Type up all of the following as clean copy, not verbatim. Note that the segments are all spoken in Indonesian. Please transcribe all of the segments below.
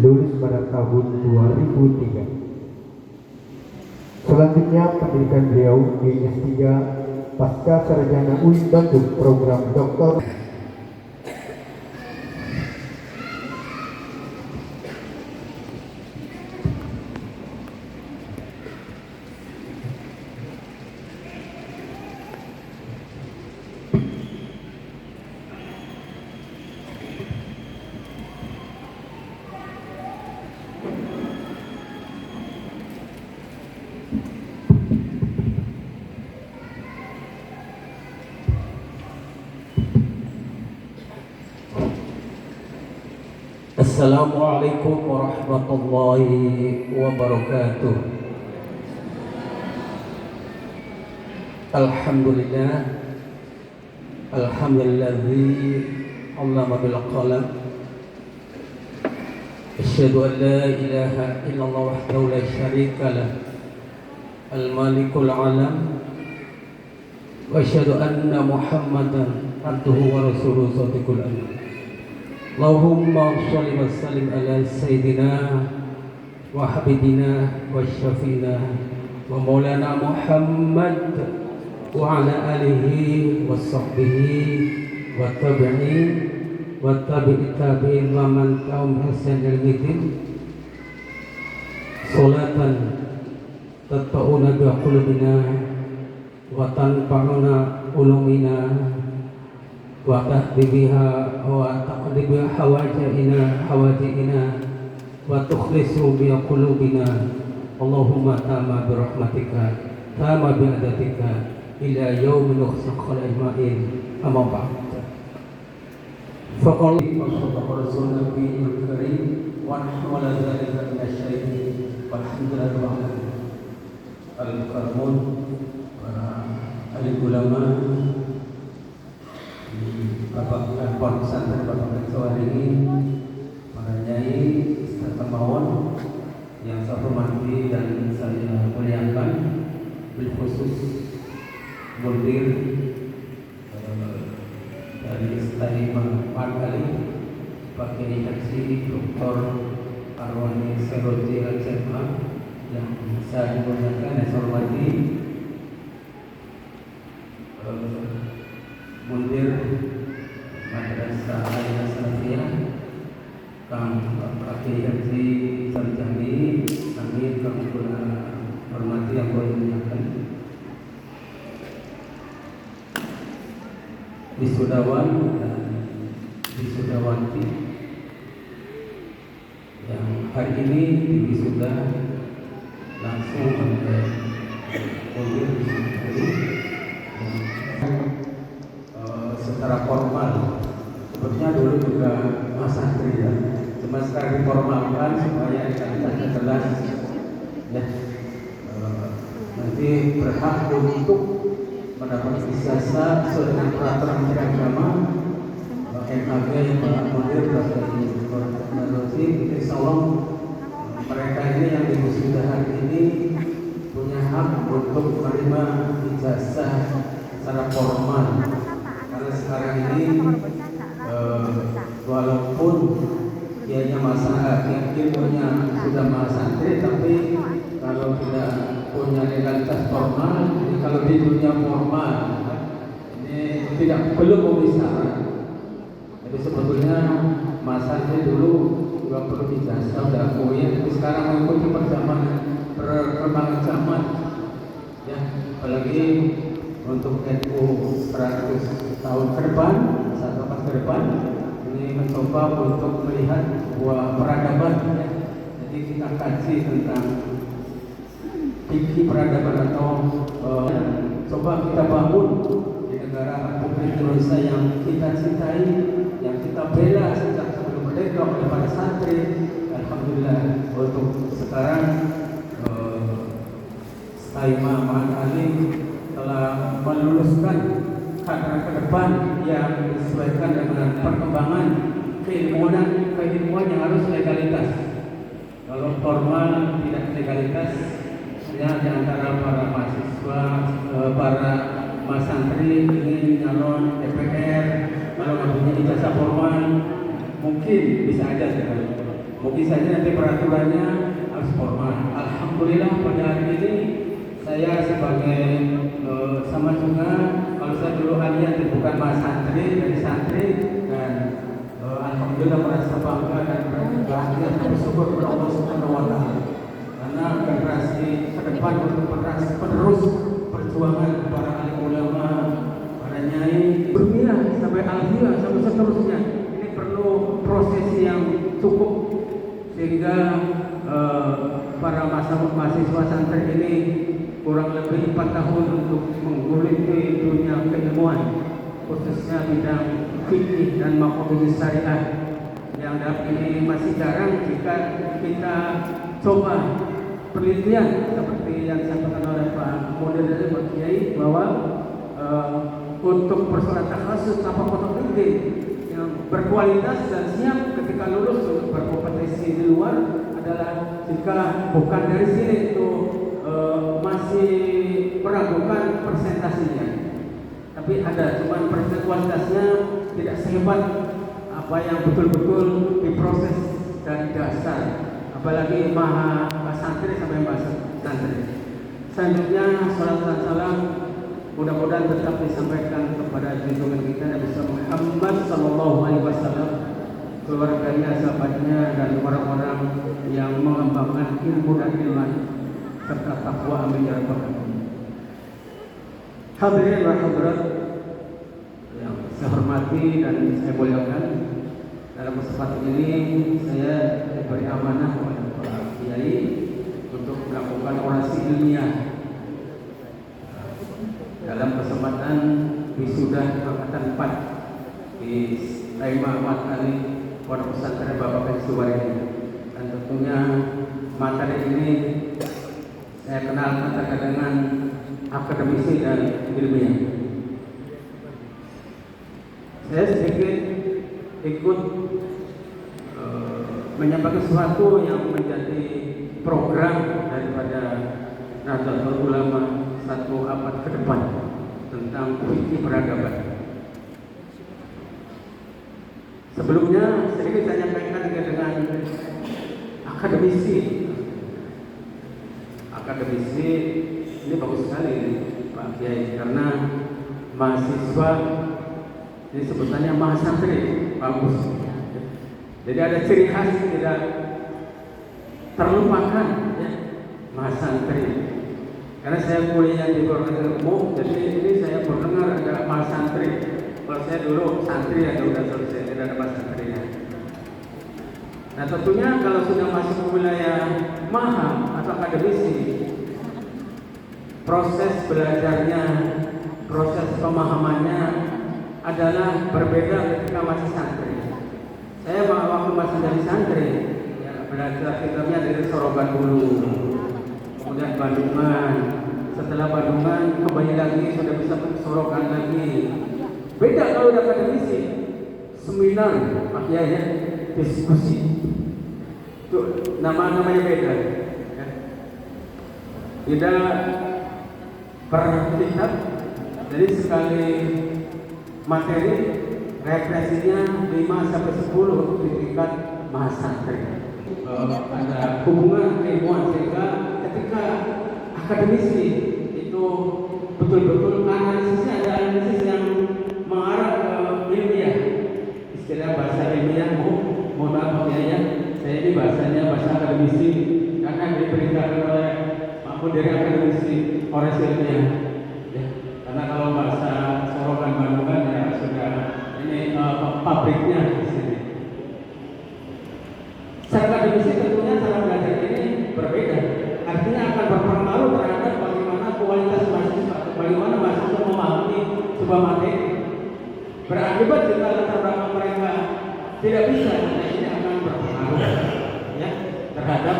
lulus pada tahun 2003. Selanjutnya pendidikan beliau di S3 Pasca Sarjana UI Bandung program Doktor. Assalamualaikum warahmatullahi wabarakatuh. Alhamdulillah, alhamdulillazi 'allama bil qalam. Asyhadu an la ilaha illallah wahdahu la syarika lah, al-malikul alam. Wa asyhadu anna Muhammadan abduhu wa rasuluhu shadiqul amin. Allahumma sholli wa sallim ala sayyidina wa habibina wa syafiina wa maulana Muhammad wa ala alihi wa sahbihi wa tabi'in wa tabi'i tabi'in wa man ta'um hasan al-midin. Salatan tatba'una bi qulubina wa tanfa'una ulumina wa tahdibiha wa taqdibiha hawaji'ina wa tukhlisu bi qulubina. Allahumma tama bi rahmatika tama bi adatika ila yaumin nukhsaqal ajma'in. Amma ba'd. Faqul rasulullah nabiyil karim wa nahnu ala dzalika minasyaitin walhamdulillahi rabbil alamin. Al-karamun para ahli ulama, Bapak Pondok Pesantren Bapak Ketua ini, para nyai serta mawon yang saya hormati dan saya muliakan, bil khusus mudir dari Istimewa Al-Ali Pak Kiai Haji Dr. Arwani Seroji Al-Jema yang saya muliakan dan saya hormati, mudir Madrasah Al-Salafiyah Kang Pak Kiai Haji Sarjani, amin. Kang kula hormati yang boleh muliakan, wisudawan dan wisudawati yang hari ini diwisuda langsung oleh mudir secara formal. Sebetulnya dulu juga Mas Santri ya, cuma sekarang diformalkan supaya dikatakan jelas ya, nanti berhak untuk mendapat ijazah sesuai dengan peraturan Menteri Agama MAG Pak Mudir Teknologi. Insyaallah mereka ini yang diwisuda hari ini punya hak untuk menerima ijazah secara formal. Karena sekarang ini walaupun dianya masalah yang ilmunya sudah Mas Santri, tapi kalau tidak punya legalitas formal, jadi kalau di dunia formal ini belum memenuhi syarat. Jadi sebetulnya Mas Santri dulu juga perlu ijazah sudah akui, tapi sekarang mengikuti perkembangan zaman ya, apalagi untuk NU 100 tahun ke depan, 1 abad ke depan, ini mencoba untuk melihat sebuah peradaban ya. Jadi kita kaji tentang fikih peradaban atau coba kita bangun di negara Republik Indonesia yang kita cintai, yang kita bela sejak sebelum merdeka oleh para santri. Alhamdulillah untuk sekarang Istimewa Al-Ali telah meluluskan kader ke depan yang disesuaikan dengan perkembangan keilmuan yang harus legalitas. Kalau formal tidak legalitas, ya di antara para mahasiswa, para mas santri ini nyalon DPR, kalau nggak punya ijazah formal, mungkin bisa aja sekali. Mungkin saja nanti peraturannya harus formal. Alhamdulillah pada hari ini saya sebagai sama juga, kalau saya dulu hanya bukan mas santri dari santri, dan alhamdulillah merasa bangga dan bahagia dan bersyukur kepada Allah Subhanahu wa taala. Karena generasi ke depan untuk penerus perjuangan para alim ulama, para nyai, bermilah sampai alhamdulillah sampai seterusnya. Ini perlu prosesi yang cukup sehingga para mahasiswa santri ini kurang lebih 4 tahun untuk menggeluti dunia keilmuan, khususnya bidang fikih dan makom syariah, yang dalam ini masih jarang jika kita coba penelitian seperti yang disampaikan oleh Pak Mudir dari Pak Kiai, bahwa untuk persoalan takhasus tanpa fotografi yang berkualitas dan siap ketika lulus untuk berkompetisi di luar adalah jika bukan dari sini itu masih meragukan presentasinya, tapi ada, cuman kualitasnya tidak sehebat apa yang betul-betul diproses dari dasar, apalagi maha santri sampai bahasa santri. Selanjutnya salat dan salam mudah-mudahan tetap disampaikan kepada junjungan kita Nabi Muhammad sallallahu alaihi wasallam, keluarganya, sahabatnya, dan orang-orang yang mengembangkan ilmu dan iman serta takwa, amin ya rabbal alamin. Hadirin wa hadirat yang saya hormati dan saya muliakan, dalam kesempatan ini saya diberi amanah oleh Pak Kiai untuk melakukan orasi ilmiah dalam kesempatan wisuda angkatan 4 di Taimah Ahmad Ali Pondok Pesantren Bapak Suwardi. Dan tentunya materi ini saya kenal katakan dengan akademisi dan ilmiah. Saya sedikit ikut menyampaikan sesuatu yang menjadi program daripada Nahdlatul Ulama 1 abad ke depan tentang fikih peradaban. Sebelumnya sedikit saya nyampaikan dengan akademisi. Akademisi ini bagus sekali Pak Kiai, karena mahasiswa ini sebutannya mahasantri, bagus. Jadi ada ciri khas tidak terlupakan, ya, mahasantri. Karena saya kuliah di Fakultas Ilmu, jadi ini saya mendengar ada mahasantri. Kalau saya dulu santri ya sudah selesai, tidak ada mahasantrinya. Nah tentunya kalau sudah masuk ke wilayah maha atau akademisi, proses belajarnya, proses pemahamannya adalah berbeda ketika masih santri. Saya waktu masih jadi santri, ya, belajar kitabnya dari Soroban dulu, kemudian Bandungan, setelah Bandungan kembali lagi sudah bisa ke Soroban lagi. Beda kalau udah akademisi, seminar, ya, diskusi, itu namanya beda. Ya. Tidak per kitab, jadi sekali materi referensinya 5 sampai 10 di tingkat mahasantri. Ada hubungan keilmuan, sehingga ketika akademisi itu betul-betul analisisnya ada analisis yang mengarah ke ilmiah. Istilah bahasa ilmiah, mohon maaf ya, saya ini bahasanya bahasa akademisi karena diperintahkan oleh Pak Mudir akademisi orasi ilmiah. Ya, karena kalau bahasa Soroban Bandungan ya sudah ini pabriknya di sini. Secara akademisi tentunya cara belajar ini berbeda. Artinya akan berpengaruh terhadap bagaimana kualitas mahasiswa, bagaimana mahasiswa memahami sebuah materi. Berakibat jika latar belakang mereka tidak bisa, ini akan berpengaruh, ya, terhadap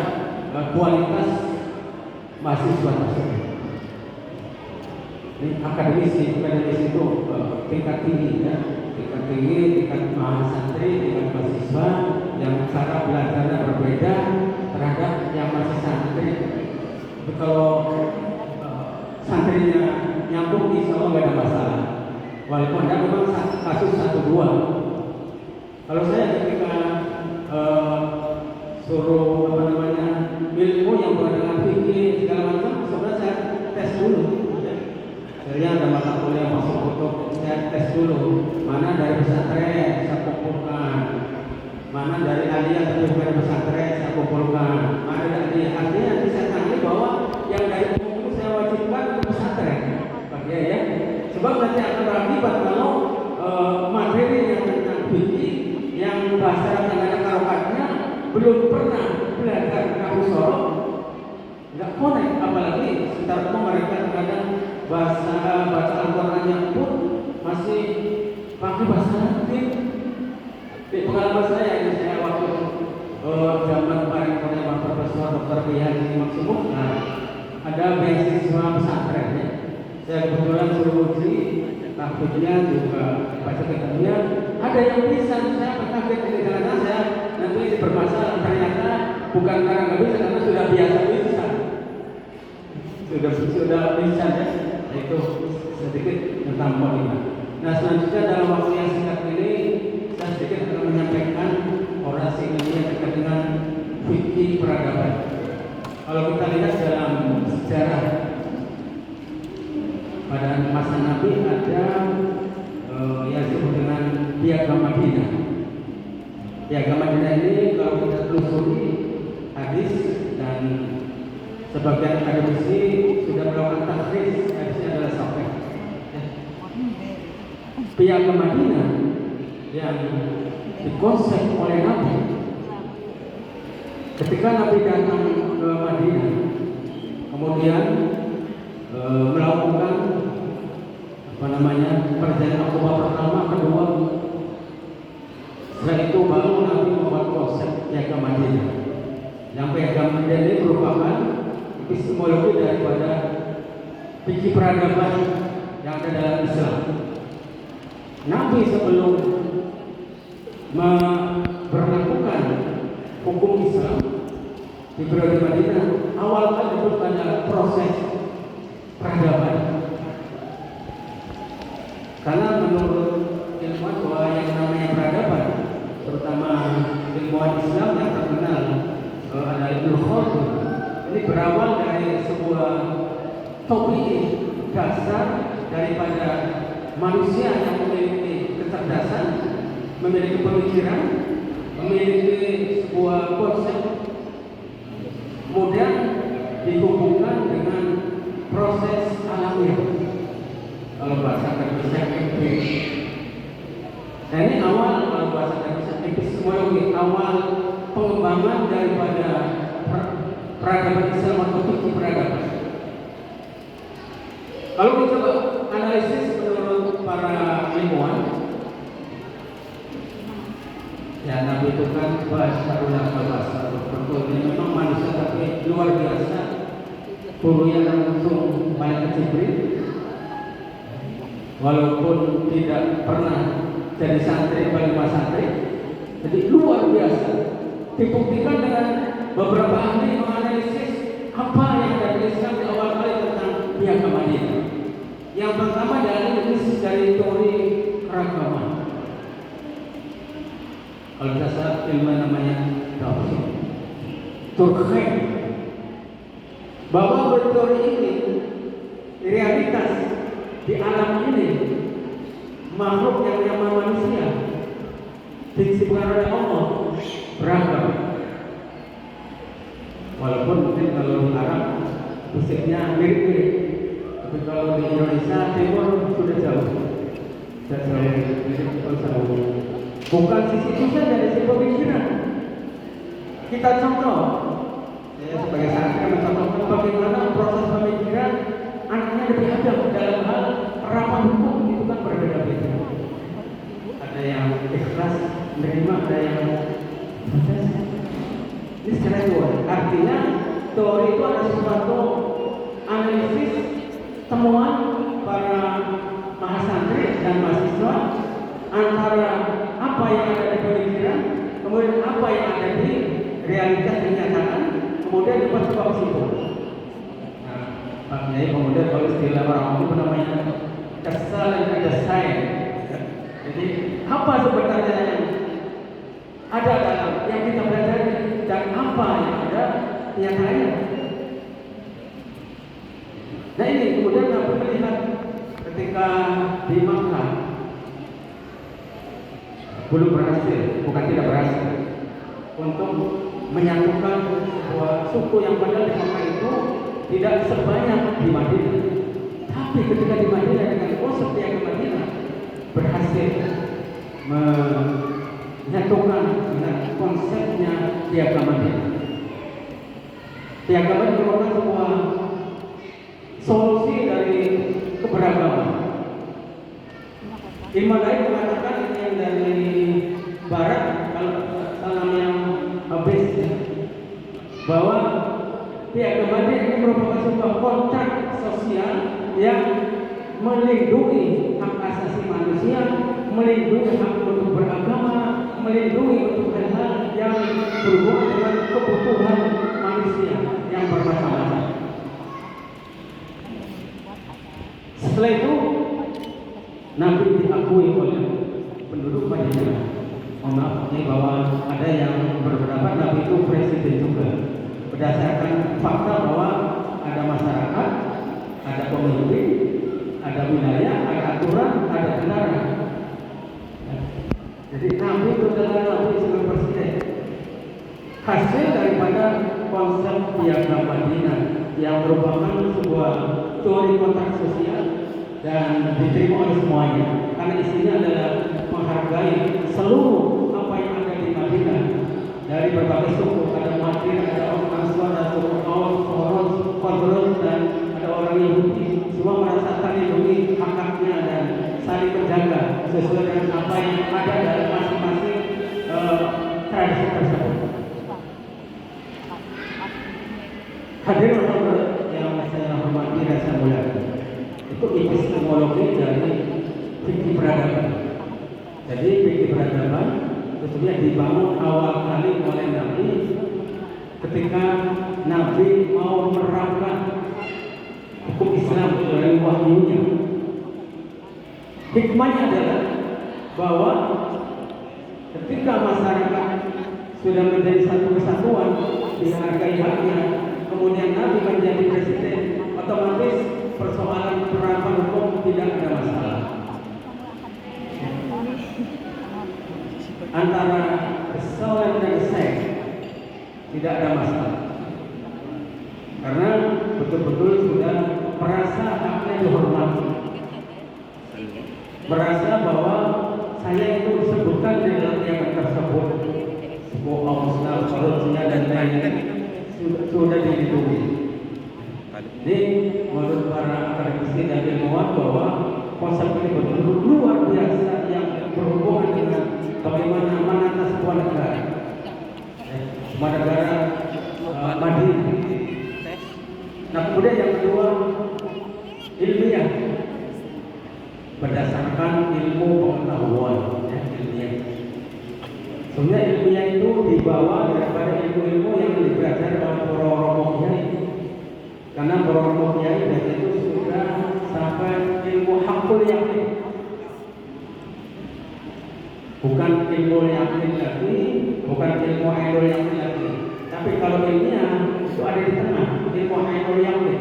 kualitas mahasiswa tersebut. Ini akademisi itu tingkat tinggi, ya, tingkat tinggi, tingkat mahasantri, tingkat mahasiswa yang cara belajarnya berbeda terhadap yang masih santri. Tapi kalau santrinya nyambung, insya Allah nggak ada masalah. Walaupun ada memang kasus 1-2. Kalau saya ketika suruh apa namanya ilmu yang berhubungan dengan fikih segala macam, sebenarnya saya tes dulu. Ya. Misalnya ada mata kuliah masuk kutub, saya tes dulu mana dari pesantren saya kumpulkan, mana dari aliyah tapi bukan pesantren saya kumpulkan, mana dari artinya nanti saya tanya bahwa yang dari umum itu saya wajibkan ke pesantren, ya. Sebab nanti akan berakibat kalau materi yang tentang fikih yang bahasa yang ada karokatnya belum pernah belajar nahu sorof, nggak connect, apalagi sekitar itu mereka kadang bahasa Al-Qurannya pun masih pakai bahasa Latin. Di pengalaman saya ini saya waktu zaman kemarin punya Pak Profesor Dr. Bihan Maksumuk, ada beasiswa pesantren ya. Saya kebetulan suruh uji tahfidnya juga baca kitabnya, ada yang bisa. Saya berkaget di karena saya nanti bermasalah, ternyata bukan karena nggak bisa, karena sudah biasa bisa, sudah bisa ya. Itu sedikit tentang poin. Nah selanjutnya dalam waktu yang singkat ini saya sedikit akan menyampaikan orasi ini yang terkait dengan fikih peradaban. Kalau kita lihat dalam sejarah pada masa Nabi ada yang disebut dengan Piagam Madinah. Piagam Madinah ini kalau kita telusuri hadis dan sebagian akademisi sudah melakukan takhris, hadisnya adalah sahih. Piagam Madinah yang dikonsep oleh Nabi ketika Nabi datang ke Madinah, kemudian melakukan perjalanan akobah pertama, kedua, setelah itu baru Nabi membuat konsep Piagam Madinah. Yang Piagam Madinah ini merupakan epistemologi daripada fikih peradaban yang ada dalam Islam. Nabi sebelum memperlakukan hukum Islam di periode Madinah, awal kali itu adalah proses peradaban. Karena menurut ilmuwan bahwa yang namanya peradaban, terutama ilmuwan Islam yang terkenal adalah Ibnu Khaldun, ini berawal dari sebuah topik dasar daripada manusia yang memiliki kecerdasan, memiliki pemikiran, memiliki sebuah konsep, kemudian dihubungkan dengan proses alamiah. Kalau bahasa Indonesia empiris. Nah ini awal, kalau bahasa Indonesia epistemologi, awal pengembangan daripada peradaban Islam atau fikih peradaban. Kalau kita coba analisis menurut para ilmuwan, ya Nabi itu kan bahasa betulnya memang manusia tapi luar biasa, gurunya langsung banyak Jibril. Walaupun tidak pernah jadi santri bagi mas santri, jadi luar biasa. Dibuktikan dengan beberapa ahli menganalisis apa yang ada di Islam di awal kali tentang Piagam Madinah. Yang pertama dari teori keragaman. Kalau bahasa ilmu namanya tauhid. Turkhen bahwa berteori ini realitas di alam ini makhluk yang bernama manusia diciptakan oleh Allah beragam. Walaupun mungkin kalau di Arab fisiknya mirip-mirip, tapi kalau di Indonesia Timur sudah jauh. Bukan sisi itu saja, dari sisi pemikiran. Kita contoh, saya sebagai santri mencontohkan bagaimana proses pemikiran anaknya lebih adab dalam hal penerapan hukum itu kan berbeda-beda. Ada yang ikhlas menerima, ada yang ini secara teori. Artinya teori itu adalah sesuatu analisis temuan para mahasantri dan mahasiswa antara apa yang ada di pemikiran, kemudian apa yang ada di realitas dinyatakan, kemudian dibuat sebuah kesimpulan. Pak Kiai kemudian kalau istilah orang itu namanya kesal dan kedesain. Jadi apa sebenarnya yang ada dalam yang kita pelajari dan apa yang ada nyatanya. Nah ini kemudian Nabi melihat ketika di Makkah belum berhasil, bukan tidak berhasil, untuk menyatukan sebuah suku yang padahal di Makkah itu tidak sebanyak di Madinah. Tapi ketika di Madinah dengan konsep Piagam Madinah berhasil menyatukan dengan konsepnya Piagam Madinah. Piagam Madinah merupakan sebuah solusi dari keberagaman. Ilmu lain mengatakan ini yang dari Barat, kalau salam yang habis, bahwa Piagam Madinah ini merupakan sebuah kontrak sosial yang melindungi hak asasi manusia, melindungi hak untuk beragama, melindungi untuk hal-hal yang berhubungan dengan kebutuhan manusia yang bermacam-macam. Setelah itu Nabi diakui oleh penduduk Madinah. Maaf ini bahwa ada yang berpendapat Nabi itu presiden juga, berdasarkan fakta bahwa ada masyarakat, ada pemimpin, ada wilayah, ada aturan, ada tentara. Jadi Nabi itu adalah Nabi sebagai presiden, hasil daripada konsep Piagam Madinah yang merupakan sebuah teori kontrak sosial dan diterima oleh semuanya, karena isinya adalah menghargai seluruh apa yang ada di Madinah dari berbagai suku. Ada Madin, ada orang Ansar, ada suku Aus, Khazraj, dan ada orang Yahudi. Semua merasa terlindungi hak-haknya dan saling menjaga sesuai dengan apa yang ada dalam masing-masing tradisi tersebut. Hadirin yang saya hormati dan saya muliakan, itu epistemologi dari fikih peradaban. Jadi fikih peradaban itu sebenarnya dibangun awal kali oleh Nabi ketika Nabi mau menerapkan hukum Islam dari wahyunya. Hikmahnya adalah bahwa ketika masyarakat sudah menjadi satu kesatuan, dihargai haknya, kemudian Nabi menjadi presiden, otomatis persoalan penerapan hukum tidak ada masalah. Antara kesalahan dan seks tidak ada masalah, karena betul-betul sudah merasa haknya dihormati, merasa bahwa saya itu disebutkan di dalam piagam tersebut, sebuah Muslim, korupsinya dan lainnya sudah dilindungi. Jadi menurut para akademisi dan ilmuwan bahwa konsep ini betul-betul luar biasa yang berhubungan dengan bagaimana menata sebuah negara. Sebuah negara Madinah. Nah kemudian yang kedua, ilmiah, berdasarkan ilmu pengetahuan, ilmiah. Sebenarnya ilmiah itu dibawa daripada ilmu-ilmu yang dipelajari oleh para romo kiai. Karena para romo kiai dari itu sudah sampai ilmu hakul yakin, bukan ilmu yakin lagi, bukan ilmu ainul yakin lagi. Tapi kalau ilmiah itu ada di tengah, ilmu ainul yakin,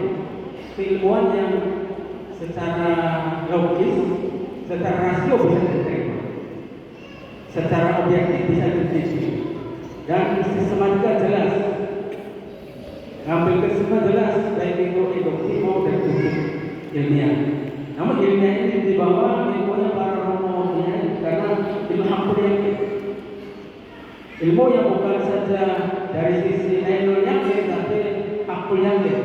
ilmuwan yang secara logis, secara rasio bisa diterima, secara objektif bisa diteliti, dan sistematika jelas, ngambil kesimpulan jelas baik itu induksi maupun deduktif ilmiah. Namun ilmiah ini dibawa ilmunya para romo karena ilmu hakul yakin, ilmu yang bukan saja dari sisi ainul yakin tapi hakul yakin.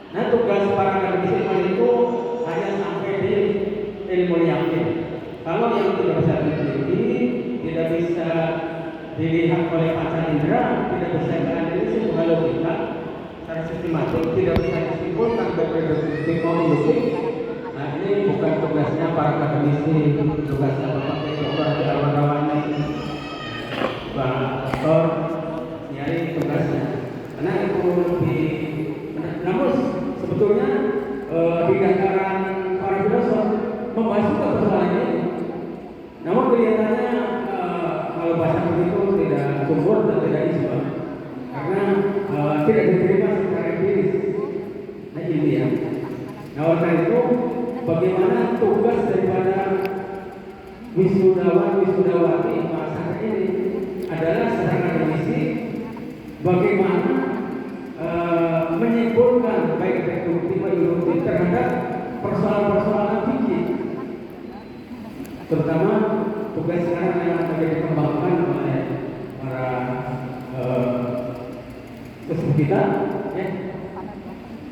Nah tugas para akademisi itu hanya sampai di ilmu yakin. Kalau yang tidak bisa diteliti, tidak bisa dilihat oleh panca indera, tidak bisa dianalisis dengan logika secara sistematik, tidak bisa disimpulkan dari deduktif maupun induktif. Nah ini bukan tugasnya para akademisi, tugasnya Bapak Dr. Darmarawani, Pak Dr. Nyari tugasnya. Karena itu lebih, namun sebetulnya di dataran para filosof membahas juga persoalan ini. Namun kelihatannya kalau bahasa begitu tidak subur dan tidak isbah. tidak diterima secara empiris. Nah ini ya. Nah oleh itu bagaimana tugas daripada wisudawan wisudawati masa ini adalah secara akademisi bagaimana menyimpulkan baik deduktif maupun induktif terhadap persoalan-persoalan fikih, terutama tugas sekarang yang akan dikembangkan oleh para sesepuh kita, ya,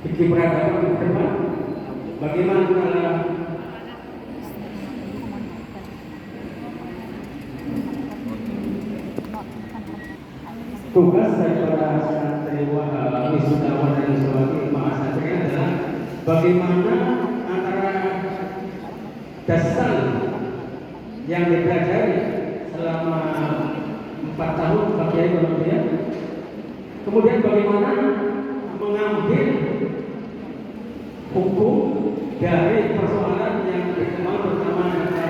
fikih peradaban ke depan. Bagaimana tugas daripada santri wisudawan dan wisudawati mahasantri adalah bagaimana antara dasar yang dipelajari selama 4 tahun Pak Kiai kemudian bagaimana mengambil hukum dari persoalan yang berkembang terutama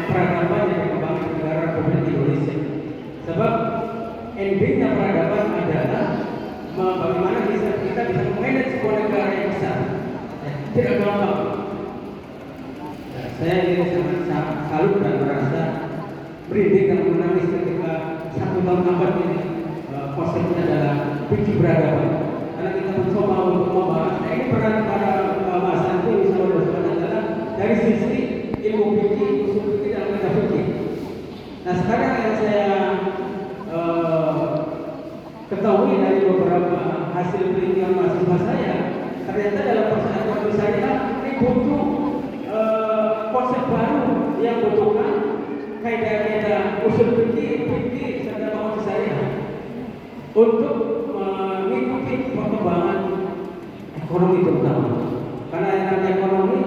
peradaban yang berkembang di negara Republik Indonesia. Sebab endingnya peradaban adalah bagaimana kita bisa memanage sebuah negara yang besar. Tidak gampang. Saya ini sangat salut dan merasa merinding dan menangis ketika 1 tahun abad ini konsepnya adalah fikih peradaban. Karena kita mencoba untuk membahas ini peran para bahasan itu adalah dari sisi ilmu fikih, usul fikih dan metode fikih. Nah sekarang yang saya ketahui dari beberapa hasil penelitian mahasiswa saya, ternyata dalam persoalan syariah ini butuh konsep baru yang butuhkan kaidah-kaidah usul fikih serta konsep syariah untuk mengikuti perkembangan ekonomi terutama. Karena yang namanya ekonomi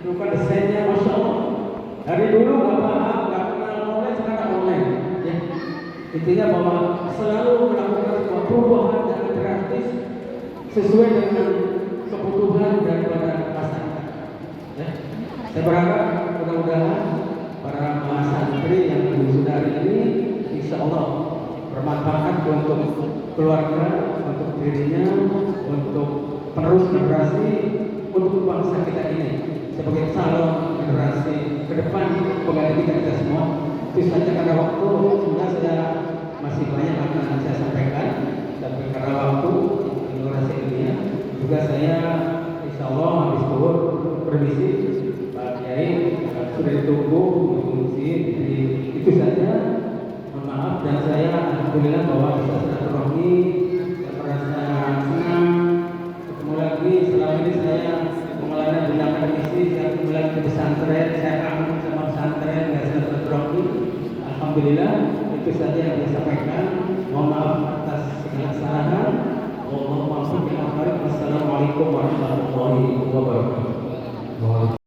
itu kan desainnya masya Allah. Dari dulu nggak paham, nggak kenal online, sekarang online. Ya. Intinya bahwa selalu melakukan sebuah perubahan yang drastis sesuai dengan kebutuhan daripada masyarakat. Ya. Saya berharap mudah-mudahan para mahasantri yang wisuda ini insya Allah bermanfaat untuk keluarga, untuk dirinya, untuk penerus generasi, untuk bangsa kita ini sebagai calon generasi ke depan pengganti kita semua. Itu saja karena waktu sebenarnya saya masih banyak akan saya sampaikan, tapi karena waktu durasi ilmiah juga saya insya Allah habis zuhur permisi Pak Kiai sudah ditunggu mengungsi. Jadi itu saja. Mohon maaf dan saya alhamdulillah bahwa bisa silaturahmi, saya merasa senang ketemu lagi. Selama ini saya mengalami bidang akademisi, saya kembali ke pesantren, saya kangen sama pesantren, saya silaturahmi. Alhamdulillah itu saja yang saya sampaikan. Mohon maaf atas segala kesalahan. Wassalamualaikum warahmatullahi wabarakatuh.